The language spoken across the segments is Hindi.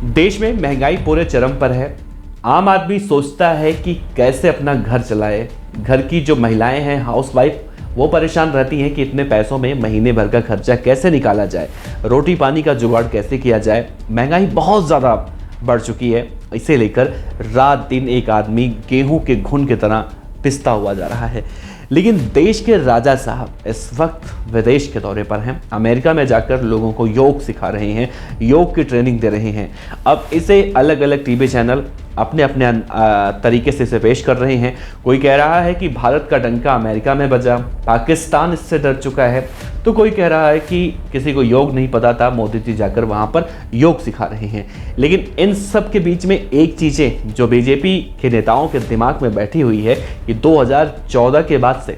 देश में महंगाई पूरे चरम पर है। आम आदमी सोचता है कि कैसे अपना घर चलाए। घर की जो महिलाएं हैं, हाउसवाइफ, वो परेशान रहती हैं कि इतने पैसों में महीने भर का खर्चा कैसे निकाला जाए, रोटी पानी का जुगाड़ कैसे किया जाए। महंगाई बहुत ज़्यादा बढ़ चुकी है। इसे लेकर रात दिन एक आदमी गेहूं के घुन की तरह पिसता हुआ जा रहा है। लेकिन देश के राजा साहब इस वक्त विदेश के दौरे पर हैं। अमेरिका में जाकर लोगों को योग सिखा रहे हैं, योग की ट्रेनिंग दे रहे हैं। अब इसे अलग अलग टीवी चैनल अपने अपने तरीके से इसे पेश कर रहे हैं। कोई कह रहा है कि भारत का डंका अमेरिका में बजा, पाकिस्तान इससे डर चुका है, तो कोई कह रहा है कि किसी को योग नहीं पता था, मोदी जी जाकर वहाँ पर योग सिखा रहे हैं। लेकिन इन सब के बीच में एक चीज़ें जो बीजेपी के नेताओं के दिमाग में बैठी हुई है कि 2014 के बाद से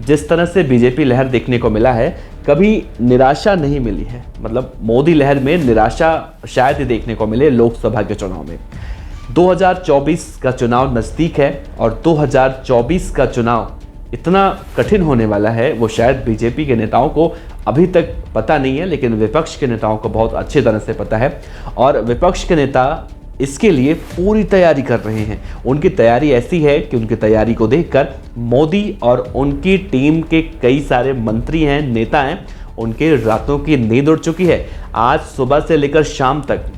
जिस तरह से बीजेपी लहर देखने को मिला है, कभी निराशा नहीं मिली है। मतलब मोदी लहर में निराशा शायद ही देखने को मिले लोकसभा के चुनाव में। 2024 का चुनाव नज़दीक है और 2024 का चुनाव इतना कठिन होने वाला है, वो शायद बीजेपी के नेताओं को अभी तक पता नहीं है, लेकिन विपक्ष के नेताओं को बहुत अच्छी तरह से पता है। और विपक्ष के नेता इसके लिए पूरी तैयारी कर रहे हैं। उनकी तैयारी ऐसी है कि उनकी तैयारी को देखकर मोदी और उनकी टीम के कई सारे मंत्री हैं, नेता हैं, उनके रातों की नींद उड़ चुकी है। आज सुबह से लेकर शाम तक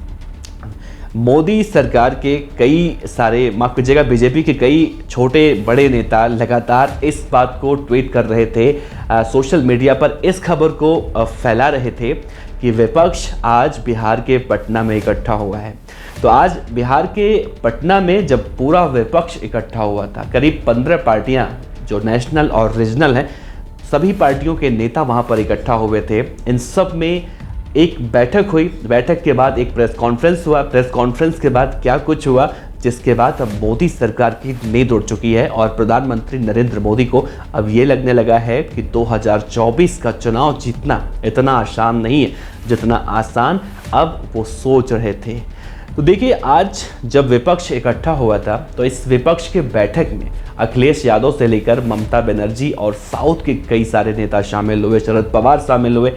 मोदी सरकार के कई सारे, माफ कीजिएगा, बीजेपी के कई छोटे बड़े नेता लगातार इस बात को ट्वीट कर रहे थे, सोशल मीडिया पर इस खबर को फैला रहे थे कि विपक्ष आज बिहार के पटना में इकट्ठा हुआ है। तो आज बिहार के पटना में जब पूरा विपक्ष इकट्ठा हुआ था, करीब 15 पार्टियां जो नेशनल और रीजनल हैं, सभी पार्टियों के नेता वहां पर इकट्ठा हुए थे। इन सब में एक बैठक हुई। बैठक के बाद एक प्रेस कॉन्फ्रेंस हुआ। प्रेस कॉन्फ्रेंस के बाद क्या कुछ हुआ, जिसके बाद अब मोदी सरकार की नींद उड़ चुकी है और प्रधानमंत्री नरेंद्र मोदी को अब ये लगने लगा है कि 2024 का चुनाव जीतना इतना आसान नहीं है जितना आसान अब वो सोच रहे थे। तो देखिए, आज जब विपक्ष इकट्ठा हुआ था तो इस विपक्ष के बैठक में अखिलेश यादव से लेकर ममता बनर्जी और साउथ के कई सारे नेता शामिल हुए। शरद पवार शामिल हुए।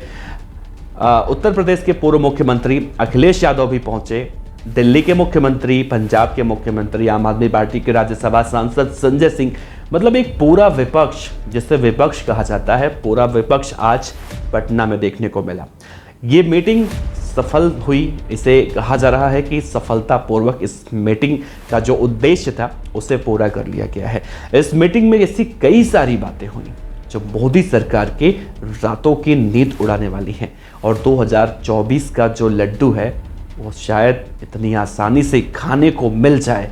उत्तर प्रदेश के पूर्व मुख्यमंत्री अखिलेश यादव भी पहुंचे। दिल्ली के मुख्यमंत्री, पंजाब के मुख्यमंत्री, आम आदमी पार्टी के राज्यसभा सांसद संजय सिंह, मतलब एक पूरा विपक्ष, जिसे विपक्ष कहा जाता है, पूरा विपक्ष आज पटना में देखने को मिला। ये मीटिंग सफल हुई। इसे कहा जा रहा है कि सफलतापूर्वक इस मीटिंग का जो उद्देश्य था उसे पूरा कर लिया गया है। इस मीटिंग में ऐसी कई सारी बातें हुई जो मोदी सरकार के रातों की नींद उड़ाने वाली हैं और 2024 का जो लड्डू है वो शायद इतनी आसानी से खाने को मिल जाए,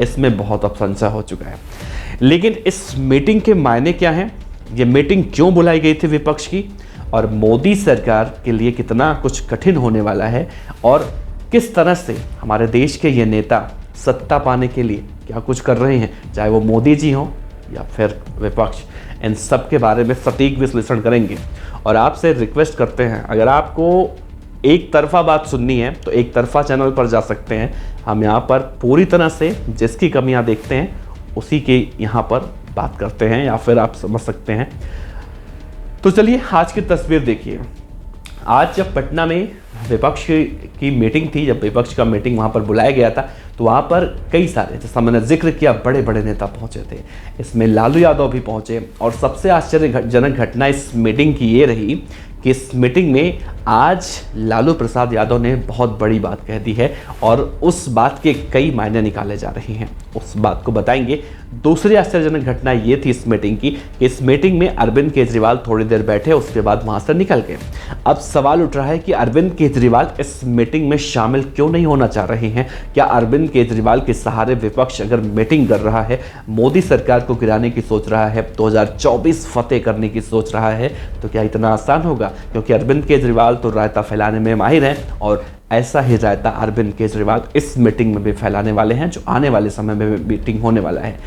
इसमें बहुत अब संशय हो चुका है। लेकिन इस मीटिंग के मायने क्या हैं, ये मीटिंग क्यों बुलाई गई थी विपक्ष की, और मोदी सरकार के लिए कितना कुछ कठिन होने वाला है, और किस तरह से हमारे देश के ये नेता सत्ता पाने के लिए क्या कुछ कर रहे हैं, चाहे वो मोदी जी हों या फिर विपक्ष, इन सब के बारे में सटीक विश्लेषण करेंगे। और आपसे रिक्वेस्ट करते हैं, अगर आपको एक तरफा बात सुननी है तो एक तरफा चैनल पर जा सकते हैं। हम यहाँ पर पूरी तरह से जिसकी कमियाँ देखते हैं उसी के यहाँ पर बात करते हैं, या फिर आप समझ सकते हैं। तो चलिए आज की तस्वीर देखिए। आज जब पटना में विपक्ष की मीटिंग थी, जब विपक्ष का मीटिंग वहाँ पर बुलाया गया था, तो वहाँ पर कई सारे, जैसा मैंने जिक्र किया, बड़े बड़े नेता पहुँचे थे। इसमें लालू यादव भी पहुँचे। और सबसे आश्चर्यजनक घटना इस मीटिंग की ये रही कि इस मीटिंग में आज लालू प्रसाद यादव ने बहुत बड़ी बात कह दी है और उस बात के कई मायने निकाले जा रहे हैं, उस बात को बताएंगे। दूसरी आश्चर्यजनक घटना ये थी इस मीटिंग की कि इस मीटिंग में अरविंद केजरीवाल थोड़ी देर बैठे, उसके बाद वहाँ से निकल गए। अब सवाल उठ रहा है कि अरविंद केजरीवाल इस मीटिंग में शामिल क्यों नहीं होना चाह रहे हैं। क्या अरविंद केजरीवाल के सहारे विपक्ष अगर मीटिंग कर रहा है, मोदी सरकार को गिराने की सोच रहा है, 2024 फतेह करने की सोच रहा है, तो क्या इतना आसान होगा? क्योंकि अरविंद केजरीवाल तो रायता फैलाने में माहिर हैं और ऐसा ही रायता अरविंद केजरीवाल इस मीटिंग में भी फैलाने वाले हैं, जो आने वाले समय में मीटिंग होने वाला है।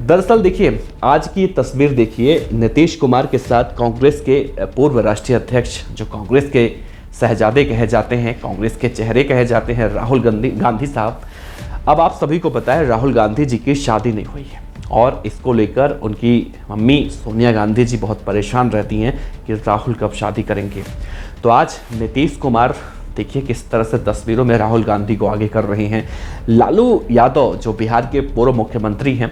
दरअसल देखिए, आज की तस्वीर देखिए। नीतीश कुमार के साथ कांग्रेस के पूर्व राष्ट्रीय अध्यक्ष, जो कांग्रेस के शहजादे कहे जाते हैं, कांग्रेस के चेहरे कहे जाते हैं, राहुल गांधी साहब। अब आप सभी को पता है राहुल गांधी जी की शादी नहीं हुई है और इसको लेकर उनकी मम्मी सोनिया गांधी जी बहुत परेशान रहती हैं कि राहुल कब शादी करेंगे। तो आज नीतीश कुमार देखिए किस तरह से तस्वीरों में राहुल गांधी को आगे कर रहे हैं। लालू यादव जो बिहार के पूर्व मुख्यमंत्री हैं,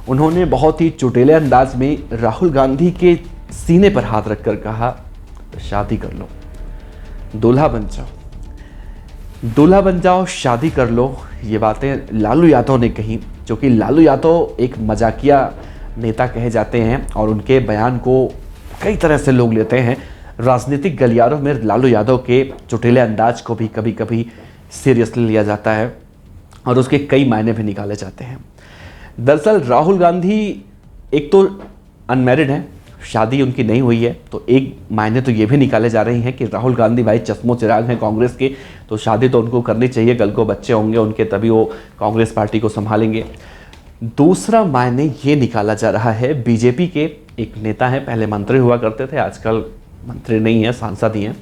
उन्होंने बहुत ही चुटेले अंदाज में राहुल गांधी के सीने पर हाथ रखकर कहा, शादी कर लो, दूल्हा बन जाओ, दूल्हा बन जाओ, शादी कर लो। ये बातें लालू यादव ने कही, जो कि लालू यादव एक मजाकिया नेता कहे जाते हैं और उनके बयान को कई तरह से लोग लेते हैं। राजनीतिक गलियारों में लालू यादव के चुटेले अंदाज को भी कभी कभी सीरियसली लिया जाता है और उसके कई मायने भी निकाले जाते हैं। दरअसल राहुल गांधी एक तो अनमैरिड हैं, शादी उनकी नहीं हुई है, तो एक मायने तो ये भी निकाले जा रही हैं कि राहुल गांधी भाई चश्मो चिराग हैं कांग्रेस के, तो शादी तो उनको करनी चाहिए, कल को बच्चे होंगे उनके तभी वो कांग्रेस पार्टी को संभालेंगे। दूसरा मायने ये निकाला जा रहा है, बीजेपी के एक नेता हैं, पहले मंत्री हुआ करते थे, आजकल मंत्री नहीं है, सांसद ही हैं,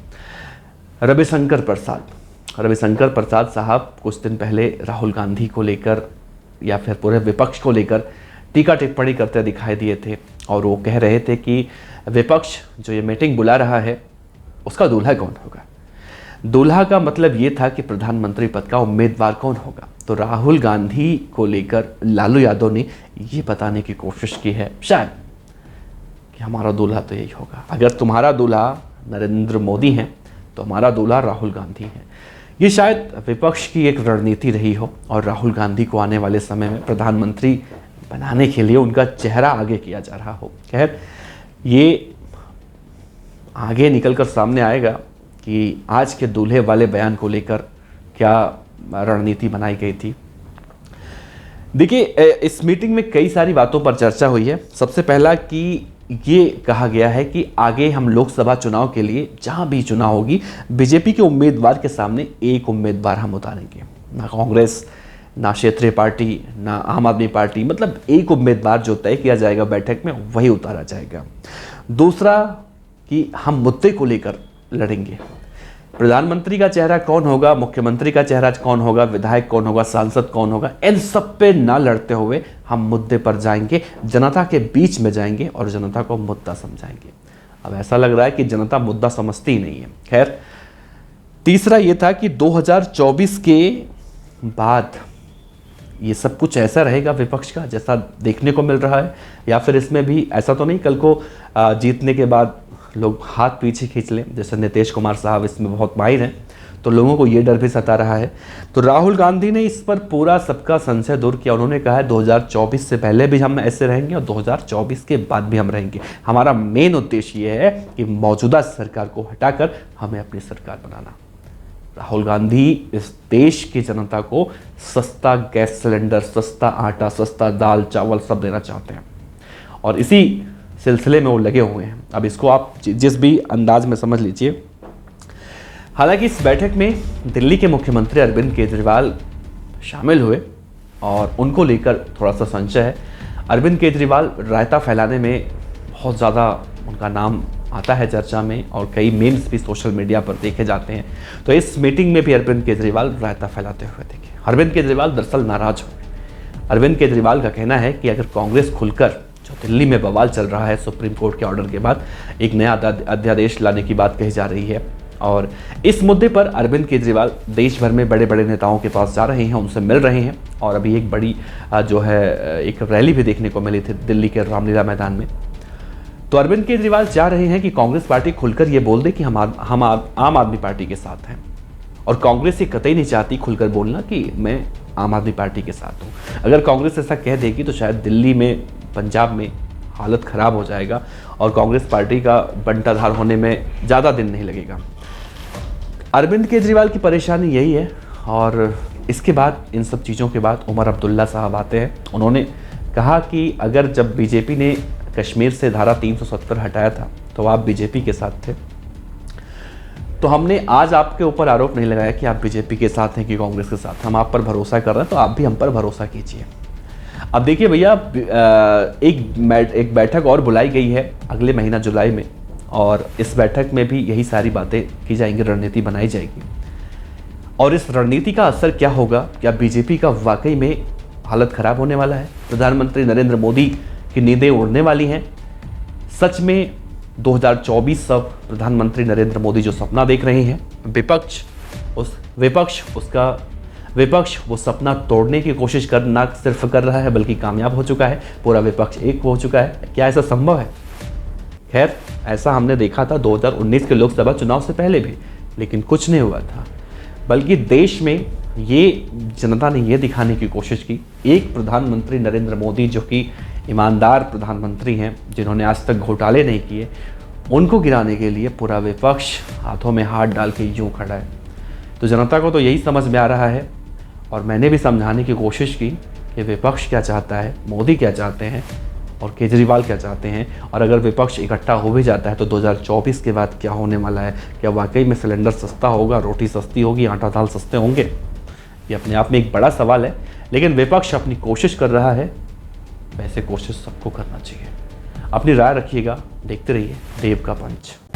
रविशंकर प्रसाद। रविशंकर प्रसाद साहब कुछ दिन पहले राहुल गांधी को लेकर या फिर पूरे विपक्ष को लेकर टीका टिप्पणी करते दिखाई दिए थे और वो कह रहे थे कि विपक्ष जो ये मीटिंग बुला रहा है उसका दूल्हा कौन होगा। दूल्हा का मतलब ये था कि प्रधानमंत्री पद का उम्मीदवार कौन होगा। तो राहुल गांधी को लेकर लालू यादव ने ये बताने की कोशिश की है शायद कि हमारा दूल्हा तो यही होगा। अगर तुम्हारा दूल्हा नरेंद्र मोदी हैं तो हमारा दूल्हा राहुल गांधी है। ये शायद विपक्ष की एक रणनीति रही हो और राहुल गांधी को आने वाले समय में प्रधानमंत्री बनाने के लिए उनका चेहरा आगे किया जा रहा हो। खैर, ये आगे निकलकर सामने आएगा कि आज के दूल्हे वाले बयान को लेकर क्या रणनीति बनाई गई थी। देखिए, इस मीटिंग में कई सारी बातों पर चर्चा हुई है। सबसे पहला कि ये कहा गया है कि आगे हम लोकसभा चुनाव के लिए जहां भी चुनाव होगी, बीजेपी के उम्मीदवार के सामने एक उम्मीदवार हम उतारेंगे, ना कांग्रेस, ना क्षेत्रीय पार्टी, ना आम आदमी पार्टी, मतलब एक उम्मीदवार जो तय किया जाएगा बैठक में वही उतारा जाएगा। दूसरा कि हम मुद्दे को लेकर लड़ेंगे, प्रधानमंत्री का चेहरा कौन होगा, मुख्यमंत्री का चेहरा कौन होगा, विधायक कौन होगा, सांसद कौन होगा, इन सब पे ना लड़ते हुए हम मुद्दे पर जाएंगे, जनता के बीच में जाएंगे और जनता को मुद्दा समझाएंगे। अब ऐसा लग रहा है कि जनता मुद्दा समझती ही नहीं है। खैर, तीसरा ये था कि 2024 के बाद ये सब कुछ ऐसा रहेगा विपक्ष का जैसा देखने को मिल रहा है, या फिर इसमें भी ऐसा तो नहीं कल को जीतने के बाद लोग हाथ पीछे खींच लें, जैसे नीतीश कुमार साहब इसमें बहुत माहिर हैं, तो लोगों को ये डर भी सता रहा है। तो राहुल गांधी ने इस पर पूरा सबका संशय दूर किया। उन्होंने कहा है 2024 से पहले भी हम ऐसे रहेंगे और 2024 के बाद भी हम रहेंगे। हमारा मेन उद्देश्य ये है कि मौजूदा सरकार को हटाकर हमें अपनी सरकार बनाना। राहुल गांधी इस देश की जनता को सस्ता गैस सिलेंडर, सस्ता आटा, सस्ता दाल चावल सब देना चाहते हैं और इसी सिलसिले में वो लगे हुए हैं। अब इसको आप जिस भी अंदाज में समझ लीजिए। हालांकि इस बैठक में दिल्ली के मुख्यमंत्री अरविंद केजरीवाल शामिल हुए और उनको लेकर थोड़ा सा संशय है। अरविंद केजरीवाल रायता फैलाने में बहुत ज़्यादा उनका नाम आता है चर्चा में और कई मीम्स भी सोशल मीडिया पर देखे जाते हैं। तो इस मीटिंग में भी अरविंद केजरीवाल रायता फैलाते हुए देखे। अरविंद केजरीवाल दरअसल नाराज हो गए। अरविंद केजरीवाल का कहना है कि अगर कांग्रेस खुलकर, जो दिल्ली में बवाल चल रहा है सुप्रीम कोर्ट के ऑर्डर के बाद, एक नया अध्यादेश लाने की बात कही जा रही है और इस मुद्दे पर अरविंद केजरीवाल देश भर में बड़े बड़े नेताओं के पास जा रहे हैं, उनसे मिल रहे हैं और अभी एक बड़ी जो है एक रैली भी देखने को मिली थी दिल्ली के रामलीला मैदान में। तो अरविंद केजरीवाल चाह रहे हैं कि कांग्रेस पार्टी खुलकर ये बोल दे कि हम आम आदमी पार्टी के साथ हैं और कांग्रेस ये कतई नहीं चाहती खुलकर बोलना कि मैं आम आदमी पार्टी के साथ हूँ। अगर कांग्रेस ऐसा कह देगी तो शायद दिल्ली में, पंजाब में हालत ख़राब हो जाएगा और कांग्रेस पार्टी का बंटाधार होने में ज़्यादा दिन नहीं लगेगा। अरविंद केजरीवाल की परेशानी यही है। और इसके बाद, इन सब चीज़ों के बाद उमर अब्दुल्ला साहब आते हैं। उन्होंने कहा कि अगर जब बीजेपी ने कश्मीर से धारा 370 हटाया था तो आप बीजेपी के साथ थे, तो हमने आज आपके ऊपर आरोप नहीं लगाया कि आप बीजेपी के साथ हैं कि कांग्रेस के साथ। हम आप पर भरोसा कर रहे हैं तो आप भी हम पर भरोसा कीजिए। अब देखिए भैया, एक बैठक और बुलाई गई है अगले महीना जुलाई में और इस बैठक में भी यही सारी बातें की जाएंगी, रणनीति बनाई जाएगी। और इस रणनीति का असर क्या होगा? क्या बीजेपी का वाकई में हालत खराब होने वाला है? प्रधानमंत्री नरेंद्र मोदी की नींदें उड़ने वाली हैं? सच में 2024 सब प्रधानमंत्री नरेंद्र मोदी जो सपना देख रहे हैं, विपक्ष विपक्ष वो सपना तोड़ने की कोशिश ना सिर्फ कर रहा है बल्कि कामयाब हो चुका है। पूरा विपक्ष एक हो चुका है। क्या ऐसा संभव है? खैर, ऐसा हमने देखा था 2019 के लोकसभा चुनाव से पहले भी, लेकिन कुछ नहीं हुआ था। बल्कि देश में ये जनता ने ये दिखाने की कोशिश की, एक प्रधानमंत्री नरेंद्र मोदी जो कि ईमानदार प्रधानमंत्री हैं, जिन्होंने आज तक घोटाले नहीं किए, उनको गिराने के लिए पूरा विपक्ष हाथों में हाथ डाल के यूँ खड़ा है। तो जनता को तो यही समझ में आ रहा है, और मैंने भी समझाने की कोशिश की कि विपक्ष क्या चाहता है, मोदी क्या चाहते हैं और केजरीवाल क्या चाहते हैं। और अगर विपक्ष इकट्ठा हो भी जाता है तो 2024 के बाद क्या होने वाला है। क्या वाकई में सिलेंडर सस्ता होगा, रोटी सस्ती होगी, आटा दाल सस्ते होंगे? ये अपने आप में एक बड़ा सवाल है। लेकिन विपक्ष अपनी कोशिश कर रहा है, वैसे कोशिश सबको करना चाहिए। अपनी राय रखिएगा, देखते रहिए देव का पंच।